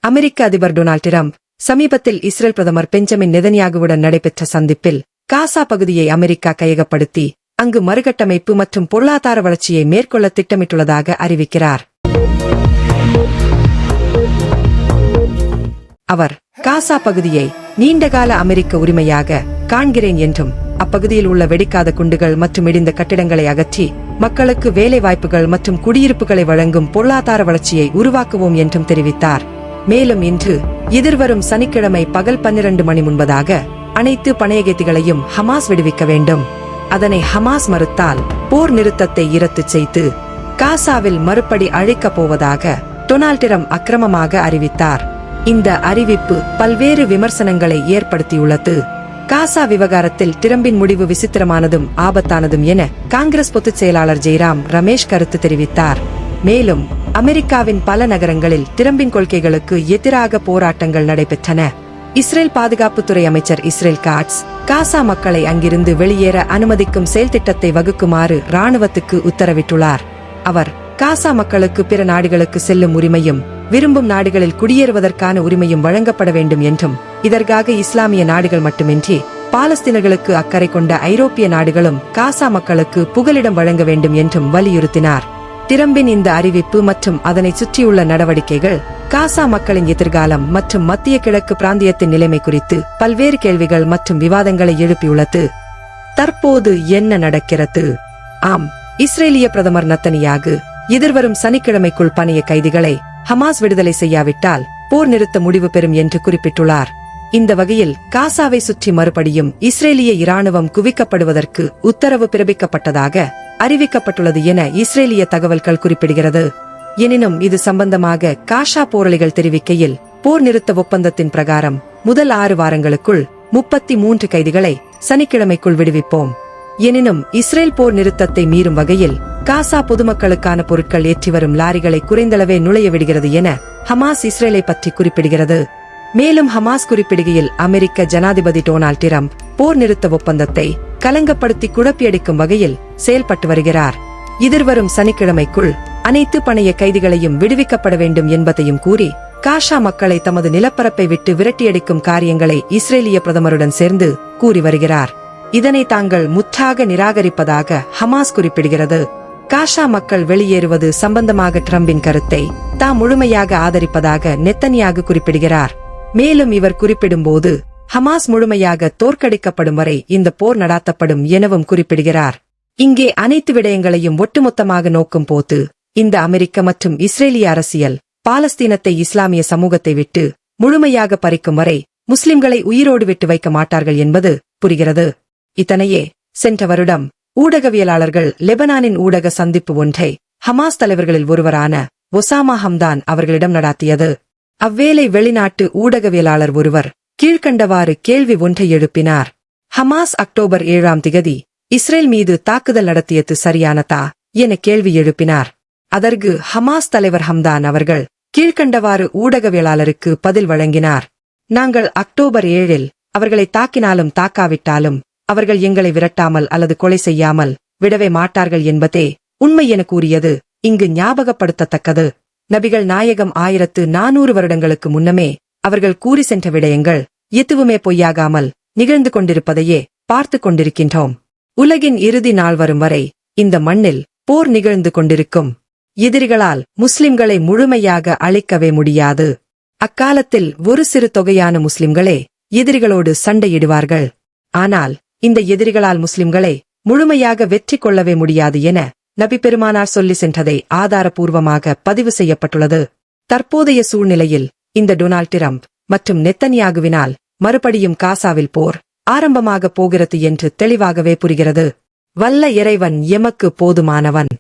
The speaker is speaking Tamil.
அமெரிக்க அதிபர் டொனால்ட் டிரம்ப் சமீபத்தில் இஸ்ரேல் பிரதமர் பெஞ்சமின் நெதன்யாகுவுடன் நடைபெற்ற சந்திப்பில் காசா பகுதியை அமெரிக்கா கையகப்படுத்தி அங்கு மறுகட்டமைப்பு மற்றும் பொருளாதார வளர்ச்சியை மேற்கொள்ள திட்டமிட்டுள்ளதாக அறிவிக்கிறார். அவர் காசா பகுதியை நீண்டகால அமெரிக்க உரிமையாக காண்கிறேன் என்றும் அப்பகுதியில் உள்ள வெடிக்காத குண்டுகள் மற்றும் இடிந்த கட்டிடங்களை அகற்றி மக்களுக்கு வேலை வாய்ப்புகள் மற்றும் குடியிருப்புகளை வழங்கும் பொருளாதார வளர்ச்சியை உருவாக்குவோம் என்றும் தெரிவித்தார். மேலும் இன்று எதிர்வரும் சனிக்கிழமை பகல் 12 மணி முன்பதாக அனைத்து பணையகைதிகளையும் ஹமாஸ் விடுவிக்க வேண்டும். அதனை ஹமாஸ் மறுத்தால் போர் நிறுத்தத்தை இரத்து செய்து காசாவில் மறுபடி அழைக்கப் போவதாக டொனால்ட் டிரம்ப் அக்கிரமமாக அறிவித்தார். இந்த அறிவிப்பு பல்வேறு விமர்சனங்களை ஏற்படுத்தியுள்ளது. காசா விவகாரத்தில் டிரம்பின் முடிவு விசித்திரமானதும் ஆபத்தானதும் என காங்கிரஸ் பொதுச் செயலாளர் ஜெய்ராம் ரமேஷ் கருத்து தெரிவித்தார். மேலும் அமெரிக்காவின் பல நகரங்களில் டிரம்பின் கொள்கைகளுக்கு எதிராக போராட்டங்கள் நடைபெற்றன. இஸ்ரேல் பாதுகாப்புத்துறை அமைச்சர் இஸ்ரேல் காட்ஸ் காசா மக்களை அங்கிருந்து வெளியேற அனுமதிக்கும் செயல் திட்டத்தை வகுக்குமாறு ராணுவத்துக்கு உத்தரவிட்டுள்ளார். அவர் காசா மக்களுக்கு பிற நாடுகளுக்கு செல்லும் உரிமையும் விரும்பும் நாடுகளில் குடியேறுவதற்கான உரிமையும் வழங்கப்பட வேண்டும் என்றும் இதற்காக இஸ்லாமிய நாடுகள் மட்டுமின்றி பாலஸ்தீனர்களுக்கு அக்கறை கொண்ட ஐரோப்பிய நாடுகளும் காசா மக்களுக்கு புகலிடம் வழங்க வேண்டும் என்றும் வலியுறுத்தினார். டிரம்பின் இந்த அறிவிப்பு மற்றும் அதனை சுற்றியுள்ள நடவடிக்கைகள் காசா மக்களின் எதிர்காலம் மற்றும் மத்திய கிழக்கு பிராந்தியத்தின் நிலைமை குறித்து பல்வேறு கேள்விகள் மற்றும் விவாதங்களை எழுப்பியுள்ளது. தற்போது என்ன நடக்கிறது? ஆம், இஸ்ரேலிய பிரதமர் நத்தனியாகு எதிர்வரும் சனிக்கிழமைக்குள் பணைய கைதிகளை ஹமாஸ் விடுதலை செய்யாவிட்டால் போர் நிறுத்த முடிவு பெறும் என்று குறிப்பிட்டுள்ளார். இந்த வகையில் காசாவை சுற்றி மறுபடியும் இஸ்ரேலிய இராணுவம் குவிக்கப்படுவதற்கு உத்தரவு பிறப்பிக்கப்பட்டதாக அறிவிக்கப்பட்டுள்ளது என இஸ்ரேலிய தகவல்கள் குறிப்பிடுகிறது. எனினும் இது சம்பந்தமாக காசா போராளிகள் தெரிவிக்கையில் போர் நிறுத்த ஒப்பந்தத்தின் பிரகாரம் முதல் 6 வாரங்களுக்குள் 33 கைதிகளை சனிக்கிழமைக்குள் விடுவிப்போம். எனினும் இஸ்ரேல் போர் நிறுத்தத்தை மீறும் வகையில் காசா பொதுமக்களுக்கான பொருட்கள் ஏற்றி வரும் லாரிகளை குறைந்தளவே நுழைய விடுகிறது என ஹமாஸ் இஸ்ரேலை பற்றி குறிப்பிடுகிறது. மேலும் ஹமாஸ் குறிப்பிடுகையில் அமெரிக்க ஜனாதிபதி டொனால்ட் டிரம்ப் போர் நிறுத்த ஒப்பந்தத்தை கலங்கப்படுத்தி குழப்பியடிக்கும் வகையில் செயல்பட்டு வருகிறார். எதிர்வரும் சனிக்கிழமைக்குள் அனைத்து பணைய கைதிகளையும் விடுவிக்கப்பட வேண்டும் என்பதையும் கூறி காசா மக்களை தமது நிலப்பரப்பை விட்டு விரட்டியடிக்கும் காரியங்களை இஸ்ரேலிய பிரதமருடன் சேர்ந்து கூறி வருகிறார். இதனை தாங்கள் முற்றாக நிராகரிப்பதாக ஹமாஸ் குறிப்பிடுகிறது. காசா மக்கள் வெளியேறுவது சம்பந்தமாக டிரம்பின் கருத்தை தாம் முழுமையாக ஆதரிப்பதாக நெத்தனியாகு குறிப்பிடுகிறார். மேலும் இவர் குறிப்பிடும்போது ஹமாஸ் முழுமையாக தோற்கடிக்கப்படும் வரை இந்த போர் நடாத்தப்படும் எனவும் குறிப்பிடுகிறார். இங்கே அனைத்து விடயங்களையும் ஒட்டுமொத்தமாக நோக்கும் போது இந்த அமெரிக்க மற்றும் இஸ்ரேலிய அரசியல் பாலஸ்தீனத்தை இஸ்லாமிய சமூகத்தை விட்டு முழுமையாக பறிக்கும் வரை முஸ்லிம்களை உயிரோடு விட்டு வைக்க மாட்டார்கள் என்பது புரிகிறது. இத்தனையே சென்ற வருடம் ஊடகவியலாளர்கள் லெபனானின் ஊடக சந்திப்பு ஒன்றை ஹமாஸ் தலைவர்களில் ஒருவரான ஒசாமா ஹம்தான் அவர்களிடம் நடாத்தியது. அவ்வேளை வெளிநாட்டு ஊடகவியலாளர் ஒருவர் கீழ்கண்டவாறு கேள்வி ஒன்றை எழுப்பினார். ஹமாஸ் அக்டோபர் 7ஆம் திகதி இஸ்ரேல் மீது தாக்குதல் நடத்தியது சரியானதா என கேள்வி எழுப்பினார். அதற்கு ஹமாஸ் தலைவர் ஹம்தான் அவர்கள் கீழ்கண்டவாறு ஊடகவியலாளருக்கு பதில் வழங்கினார். நாங்கள் அக்டோபர் 7இல் அவர்களை தாக்கினாலும் தாக்காவிட்டாலும் அவர்கள் எங்களை விரட்டாமல் அல்லது கொலை செய்யாமல் விடவே மாட்டார்கள் என்பதே உண்மை என கூறியது இங்கு ஞாபகப்படுத்தத்தக்கது. நபிகள் நாயகம் 1400 வருடங்களுக்கு முன்னமே அவர்கள் கூறி சென்ற விடயங்கள் எதுவுமே பொய்யாகாமல் நிகழ்ந்து கொண்டிருப்பதையே பார்த்து கொண்டிருக்கின்றோம். உலகின் இறுதி நாள் வரும் வரை இந்த மண்ணில் போர் நிகழ்ந்து கொண்டிருக்கும். எதிரிகளால் முஸ்லிம்களை முழுமையாக அழிக்கவே முடியாது. அக்காலத்தில் ஒரு சிறு தொகையான முஸ்லிம்களே எதிரிகளோடு சண்டையிடுவார்கள். ஆனால் இந்த எதிரிகளால் முஸ்லிம்களை முழுமையாக வெற்றி கொள்ளவே முடியாது என நபி பெருமானார் சொல்லி சென்றதை ஆதாரபூர்வமாக பதிவு செய்யப்பட்டுள்ளது. தற்போதைய சூழ்நிலையில் இந்த டொனால்ட் டிரம்ப் மற்றும் நெத்தனியாகுவினால் மறுபடியும் காசாவில் போர் ஆரம்பமாக போகிறது என்று தெளிவாகவே புரிகிறது. வல்ல இறைவன் எமக்கு போதுமானவன்.